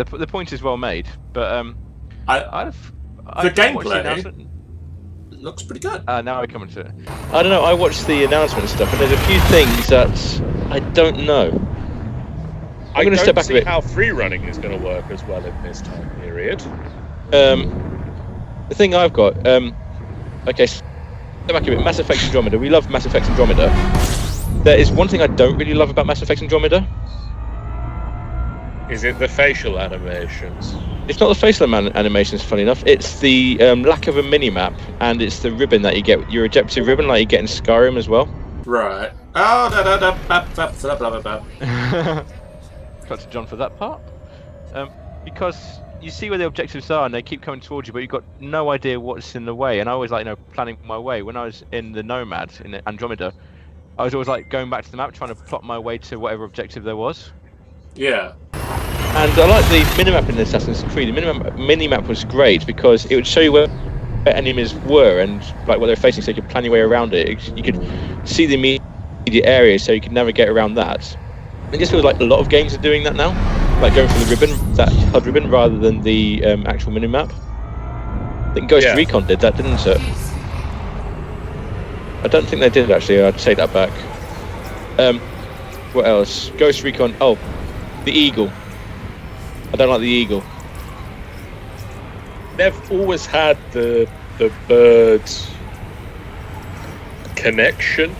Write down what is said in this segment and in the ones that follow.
the point is well made, but the gameplay looks pretty good. Now we're coming to it. I don't know. I watched the announcement and stuff, and there's a few things that I don't know. I'm going to step back a bit. How free running is going to work as well in this time period. The thing I've got, okay, step back a bit. Mass Effect Andromeda. We love Mass Effect Andromeda. There is one thing I don't really love about Mass Effect Andromeda. Is it the facial animations? It's not the facial animations, funny enough. It's the lack of a mini-map, and it's the ribbon that you get, your objective ribbon, like you get in Skyrim as well. Right. Oh, blah, blah, blah. Got to John for that part. Because you see where the objectives are, and they keep coming towards you, but you've got no idea what's in the way. And I always planning my way. When I was in the Nomad, in Andromeda, I was always going back to the map, trying to plot my way to whatever objective there was. Yeah. And I like the minimap in Assassin's Creed. The minimap was great because it would show you where enemies were and what they're facing, so you could plan your way around it. You could see the immediate area, so you could navigate around that. I just feel like a lot of games are doing that now, like going for the ribbon, that HUD ribbon, rather than the actual minimap. I think Ghost Recon did that, didn't it? I don't think they did actually. I'd take that back. What else? Ghost Recon. Oh, the Eagle. I don't like the Eagle. They've always had the bird connection.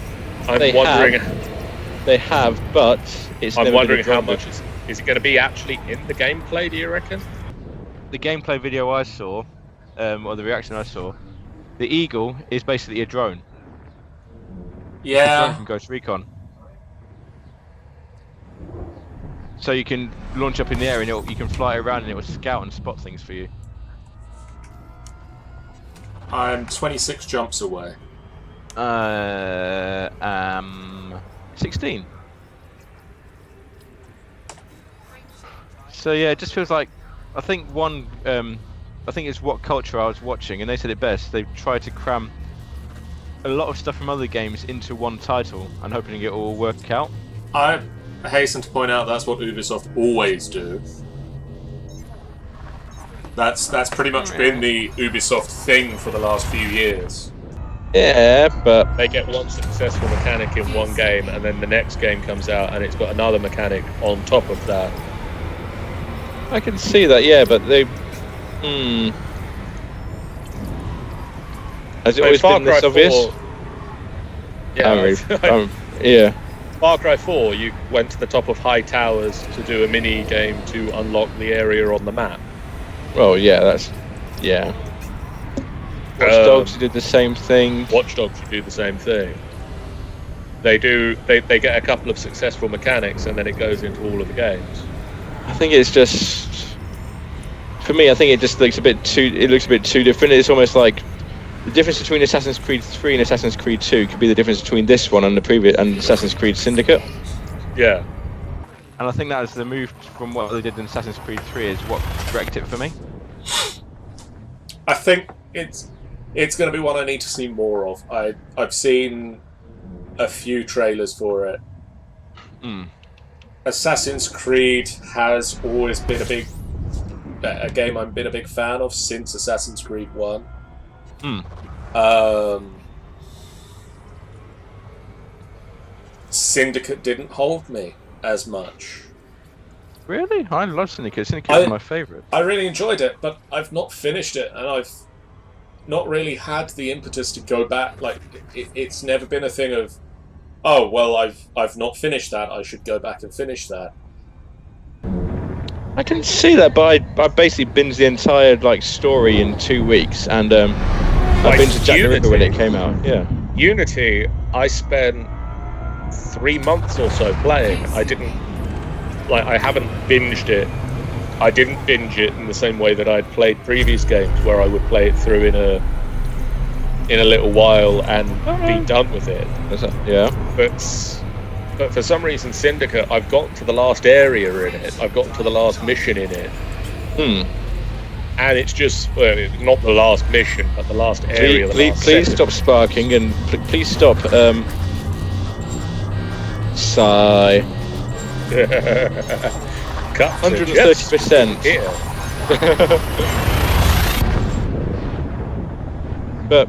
They have, but I'm wondering how much is it going to be actually in the gameplay, do you reckon? The gameplay video I saw, or the reaction I saw, the Eagle is basically a drone. Yeah. A drone from Ghost Recon. So you can launch up in the air and you can fly around and it will scout and spot things for you. I'm 26 jumps away. 16. So yeah, it just feels like, I think it's what culture I was watching, and they said it best. They've tried to cram a lot of stuff from other games into one title and hoping it will all work out. I hasten to point out that's what Ubisoft always do. That's pretty much been the Ubisoft thing for the last few years. Yeah, but they get one successful mechanic in one game, and then the next game comes out and it's got another mechanic on top of that. I can see that, yeah, but they... Has it always been this obvious? Yeah. Far Cry 4, you went to the top of high towers to do a mini game to unlock the area on the map. Well, yeah, that's... yeah. Watch Dogs did the same thing. Watch Dogs do the same thing. They get a couple of successful mechanics and then it goes into all of the games. I think it's just... For me, I think it just looks a bit too different. It's almost like the difference between Assassin's Creed 3 and Assassin's Creed 2 could be the difference between this one and the previous and Assassin's Creed Syndicate. Yeah. And I think that is the move from what they did in Assassin's Creed 3 is what wrecked it for me. I think it's going to be one I need to see more of. I've seen a few trailers for it. Assassin's Creed has always been a game I've been a big fan of since Assassin's Creed 1. Syndicate didn't hold me as much. Really? I love Syndicate. Syndicate is my favourite. I really enjoyed it, but I've not finished it, and I've not really had the impetus to go back. Like, it's never been a thing of, oh, well, I've not finished that, I should go back and finish that. I can see that, but I basically binged the entire story in 2 weeks, and I binged Jack the Ripper when it came out. Yeah. Unity, I spent 3 months or so playing. I haven't binged it. I didn't binge it in the same way that I'd played previous games, where I would play it through in a little while and be done with it. Yeah. But for some reason, Syndicate, I've gotten to the last area in it. I've gotten to the last mission in it. And it's just, not the last mission, but the last area. Please stop sparking, and please stop sigh. up to just 130%. here. But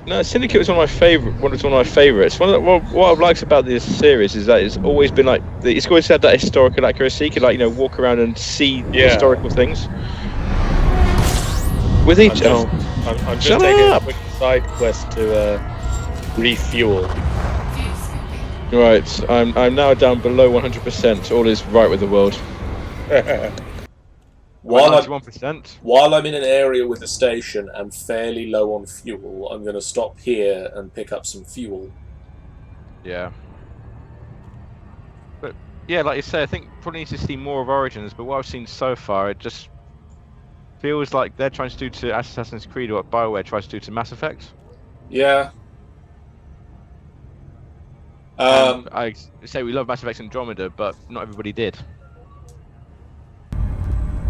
no, Syndicate was one of my favourites. What I've liked about this series is that it's always been like it's always had that historical accuracy. You could walk around and see historical things. With each, I'm just taking a quick side quest to refuel. Right, I'm now down below 100%. All is right with the world. While I'm in an area with a station and fairly low on fuel, I'm going to stop here and pick up some fuel. Yeah. But yeah, like you say, I think probably need to see more of Origins. But what I've seen so far, it just feels like they're trying to do to Assassin's Creed what BioWare tries to do to Mass Effect. Yeah. I say we love Mass Effect Andromeda, but not everybody did.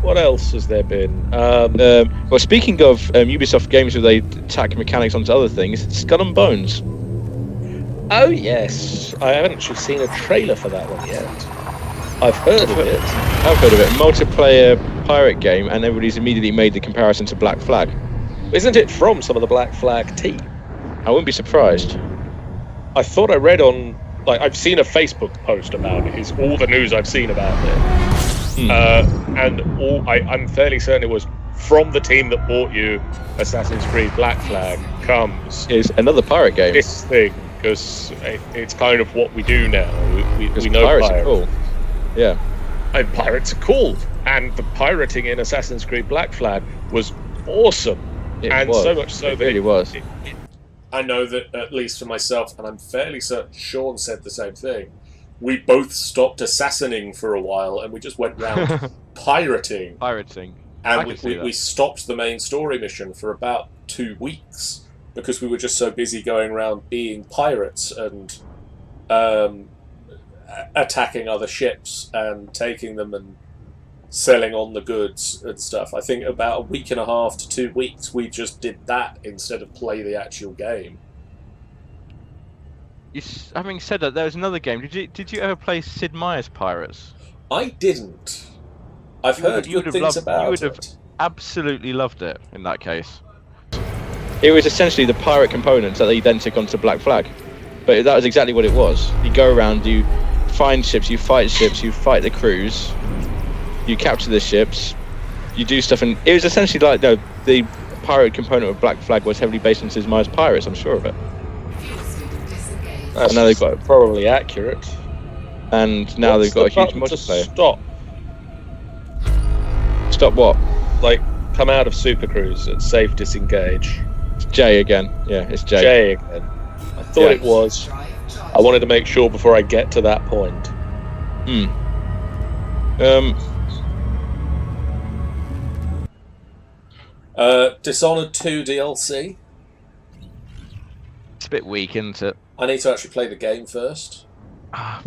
What else has there been? Well, speaking of Ubisoft games where they tack mechanics onto other things, Skull and Bones. Oh yes, I haven't actually seen a trailer for that one yet. I've heard of it. I've heard of it. Multiplayer pirate game, and everybody's immediately made the comparison to Black Flag. Isn't it from some of the Black Flag team? I wouldn't be surprised. I thought I read on, I've seen a Facebook post about it. It's all the news I've seen about it. And I'm fairly certain it was from the team that bought you Assassin's Creed Black Flag comes is another pirate game. This thing, because it's kind of what we do now. We know pirates are cool. Yeah. And pirates are cool. And the pirating in Assassin's Creed Black Flag was awesome. So much so that it really was. I know that, at least for myself, and I'm fairly certain Sean said the same thing, we both stopped assassinating for a while and we just went round pirating. And we stopped the main story mission for about 2 weeks because we were just so busy going around being pirates and attacking other ships and taking them and selling on the goods and stuff. I think about a week and a half to 2 weeks we just did that instead of play the actual game. Having said that, there was another game. Did you ever play Sid Meier's Pirates? I didn't. I've heard good things about it. You would have absolutely loved it in that case. It was essentially the pirate components that they then took onto Black Flag. But that was exactly what it was. You go around, you find ships, you fight the crews, you capture the ships, you do stuff, and it was essentially like the pirate component of Black Flag was heavily based on Sid Meier's Pirates, I'm sure of it. That's now they've got probably accurate. And now they've got a huge multiplayer. Stop what? Come out of Super Cruise at safe disengage. It's J again. Yeah, it's J. J again. I thought it was. I wanted to make sure before I get to that point. Dishonored 2 DLC. It's a bit weak, isn't it? I need to actually play the game first. I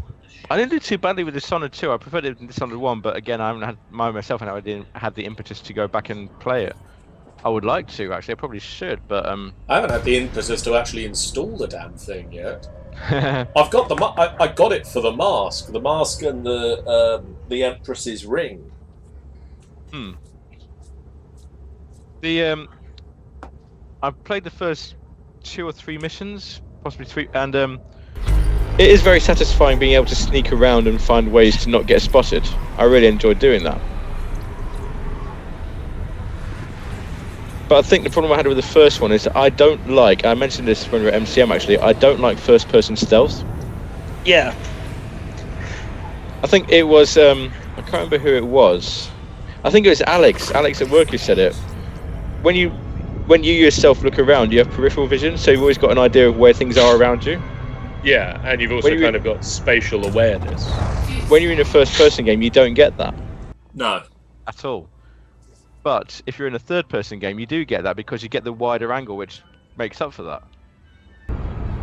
didn't do too badly with Dishonored 2. I preferred it in Dishonored 1, but again, I haven't had myself, and I didn't have the impetus to go back and play it. I would like to, actually. I probably should, but I haven't had the impetus to actually install the damn thing yet. I've got I got it for the mask and the Empress's ring. I've played the first 2 or 3 missions, possibly 3, and it is very satisfying being able to sneak around and find ways to not get spotted. I really enjoyed doing that. But I think the problem I had with the first one is that I mentioned this when we were at MCM actually, I don't like first person stealth. Yeah. I think it was, I can't remember who it was. I think it was Alex at work who said it. When you yourself look around, you have peripheral vision, so you've always got an idea of where things are around you. Yeah, and you've also kind of got spatial awareness. When you're in a first-person game, you don't get that. No. At all. But if you're in a third-person game, you do get that because you get the wider angle, which makes up for that.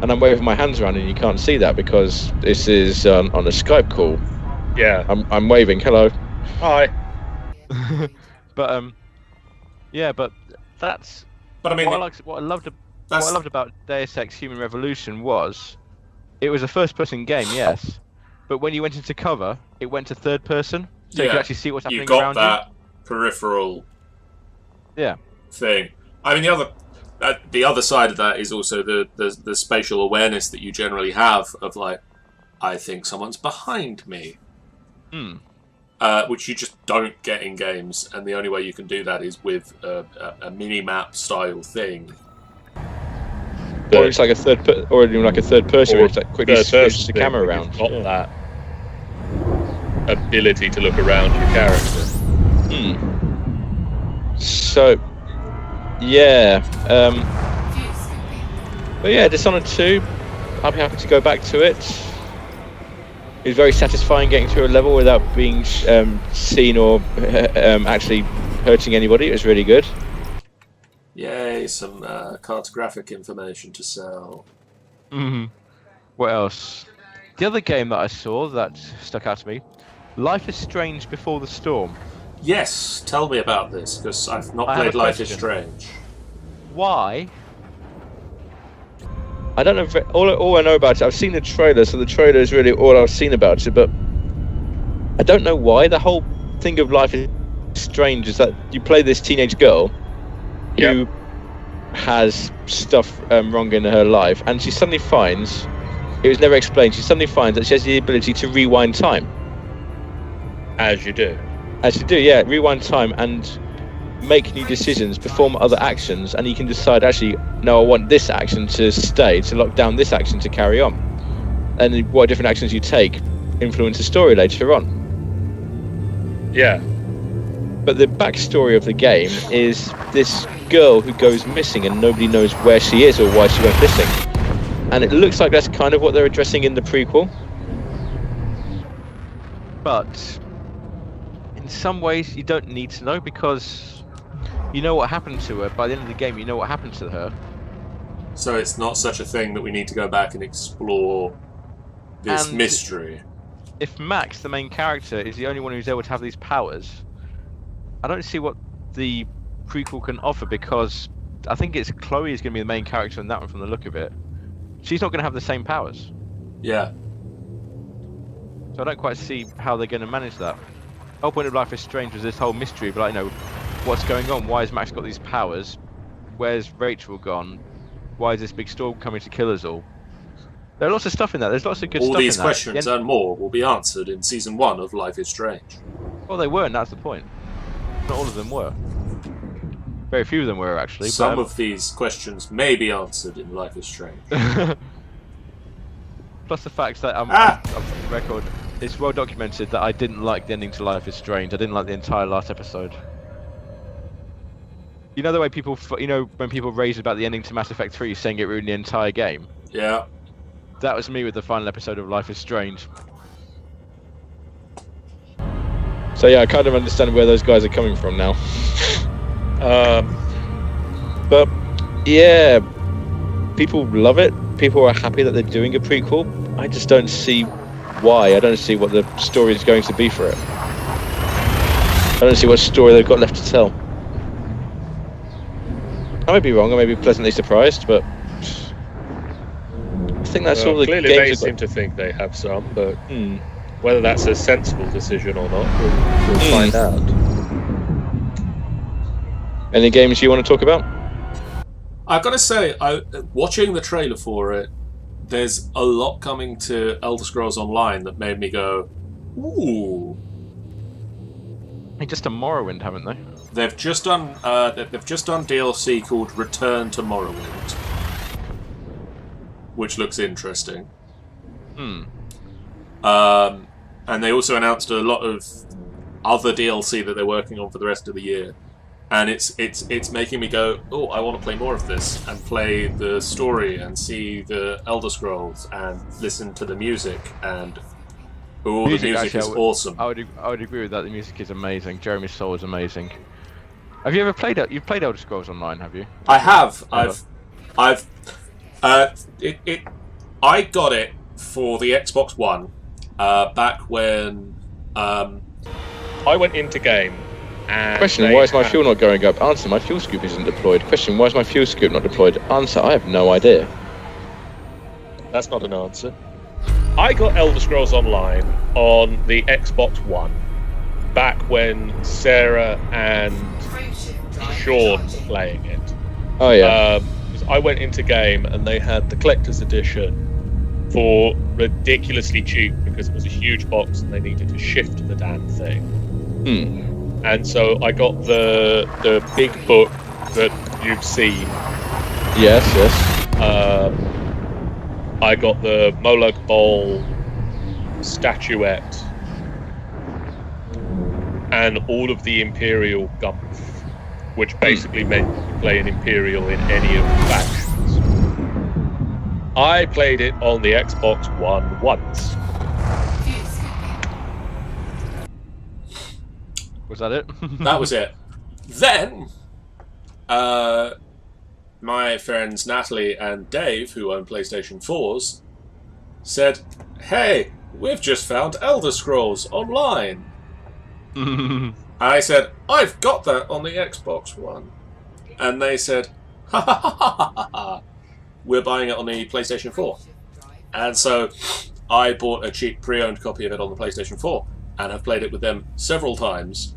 And I'm waving my hands around and you can't see that because this is on a Skype call. Yeah. I'm waving. Hello. Hi. But yeah, but that's. But I mean, what I loved about Deus Ex: Human Revolution was, it was a first-person game, yes, but when you went into cover, it went to third-person, so you can actually see what's happening you got around that peripheral thing. I mean, the other side of that is also the spatial awareness that you generally have of like, I think someone's behind me. Which you just don't get in games, and the only way you can do that is with a mini-map style thing. Or it's like a third person, where it's like quickly switches the camera around. Got that ability to look around your character. So, yeah. But yeah, Dishonored 2, I'd be happy to go back to it. It was very satisfying getting through a level without being seen or actually hurting anybody. It was really good. Yay, some cartographic information to sell. What else? The other game that I saw that stuck out to me, Life is Strange Before the Storm. Yes, tell me about this, because I've not I have played a Life is question. Strange. Why? I don't know. All I know about it, I've seen the trailer, so the trailer is really all I've seen about it. But I don't know why. The whole thing of Life is Strange is that you play this teenage girl who has stuff wrong in her life, and she suddenly finds, it was never explained, she suddenly finds that she has the ability to rewind time. As you do. As you do, yeah. Rewind time and make new decisions, perform other actions, and you can decide, actually, no, I want this action to stay, to lock down this action to carry on. And what different actions you take influence the story later on. Yeah. But the backstory of the game is this girl who goes missing and nobody knows where she is or why she went missing. And it looks like that's kind of what they're addressing in the prequel. But in some ways you don't need to know, because you know what happened to her. By the end of the game, you know what happened to her. So it's not such a thing that we need to go back and explore this And mystery. If Max, the main character, is the only one who's able to have these powers, I don't see what the prequel can offer, because I think it's Chloe is going to be the main character in that one from the look of it. She's not going to have the same powers. Yeah. So I don't quite see how they're going to manage that. The whole point of Life is Strange was this whole mystery, but like, you know, what's going on? Why has Max got these powers? Where's Rachel gone? Why is this big storm coming to kill us all? There are lots of stuff in that. There's lots of good All stuff these in that. questions and more will be answered in Season 1 of Life is Strange. Well, they weren't, that's the point. Not all of them were. Very few of them were, actually. Some of these questions may be answered in Life is Strange. Plus the fact that I'm on the record, it's well documented that I didn't like the ending to Life is Strange. I didn't like the entire last episode. You know the way people, when people rage about the ending to Mass Effect 3, saying it ruined the entire game? Yeah. That was me with the final episode of Life is Strange. So yeah, I kind of understand where those guys are coming from now. But yeah, people love it. People are happy that they're doing a prequel. I just don't see why. I don't see what the story is going to be for it. I don't see what story they've got left to tell. I may be wrong. I may be pleasantly surprised, but I think that's all the clearly games they have seem got. to think they have some, but whether that's a sensible decision or not, we'll find out. Any games you want to talk about? I've got to say, watching the trailer for it, there's a lot coming to Elder Scrolls Online that made me go, ooh. Hey, just a Morrowind, haven't they? They've just done DLC called Return to Morrowind, which looks interesting. And they also announced a lot of other DLC that they're working on for the rest of the year, and it's making me go, oh, I want to play more of this and play the story and see the Elder Scrolls and listen to the music, and the music actually, is awesome. I would agree with that. The music is amazing. Jeremy Soule is amazing. Have you ever played it? You've played Elder Scrolls Online, have you? I have. I got it for the Xbox One back when. I went into game and Question, why is my fuel not going up? Answer, my fuel scoop isn't deployed. Question, why is my fuel scoop not deployed? Answer, I have no idea. That's not an answer. I got Elder Scrolls Online on the Xbox One. back when Sarah and Sean were playing it. Oh yeah. 'Cause I went into game and they had the collector's edition for ridiculously cheap because it was a huge box and they needed to shift the damn thing. And so I got the big book that you've seen. Yes. I got the Molag Bal statuette and all of the Imperial gumph, which basically meant you could play an Imperial in any of the factions. I played it on the Xbox One once. Was that it? That was it. Then, my friends Natalie and Dave, who own PlayStation 4s, said, "Hey, we've just found Elder Scrolls Online." I said, "I've got that on the Xbox One." And they said, "Ha ha ha ha ha ha. We're buying it on the PlayStation 4." And so I bought a cheap pre-owned copy of it on the PlayStation 4 and have played it with them several times.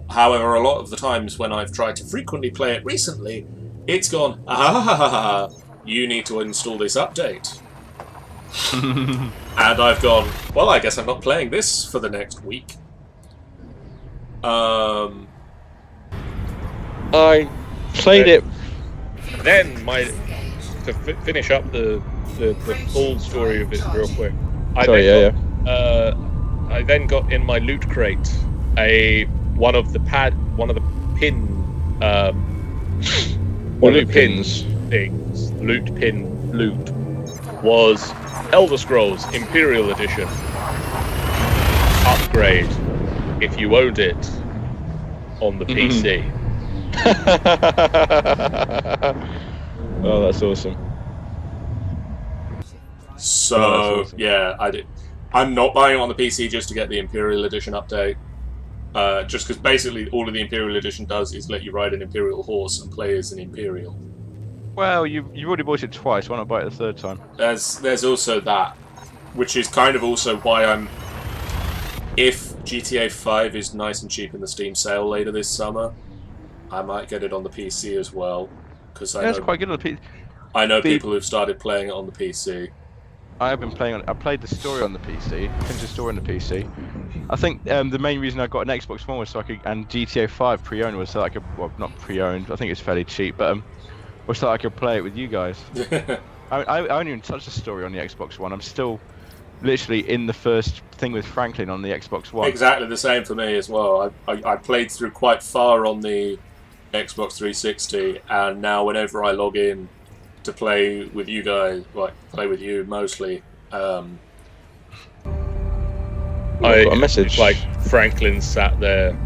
However, a lot of the times when I've tried to frequently play it recently, it's gone, you need to install this update. And I've gone, well, I guess I'm not playing this for the next week. I played it. Then to finish up the full story of it real quick. I then got in my loot crate one of the pin pins things. Loot was Elder Scrolls Imperial Edition upgrade if you owned it on the PC. Oh, that's awesome. So, that's awesome. Yeah, I'm not buying it on the PC just to get the Imperial Edition update. Just because basically all of the Imperial Edition does is let you ride an Imperial horse and play as an Imperial. Well, you've already bought it twice. Why not buy it the third time? There's also that, which is kind of also why if GTA 5 is nice and cheap in the Steam sale later this summer, I might get it on the PC as well. Because It's quite good on the PC. I know people who've started playing it on the PC. I played the story on the PC. Finished the story on the PC. I think the main reason I got an Xbox One was so I could, and GTA 5 pre-owned was so I could, well, not pre-owned. I think it's fairly cheap, but was so I could play it with you guys. I only even touched the story on the Xbox One. I'm still literally in the first thing with Franklin on the Xbox One. Exactly the same for me as well. I played through quite far on the Xbox 360, and now whenever I log in to play with you guys, play with you mostly, I got a message. It's like Franklin sat there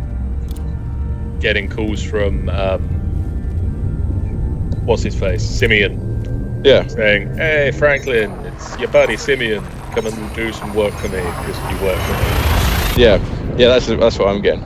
getting calls from what's his face, Simeon. Yeah. Saying, "Hey Franklin, it's your buddy Simeon. Come and do some work for me because you work for me." Yeah, that's what I'm getting.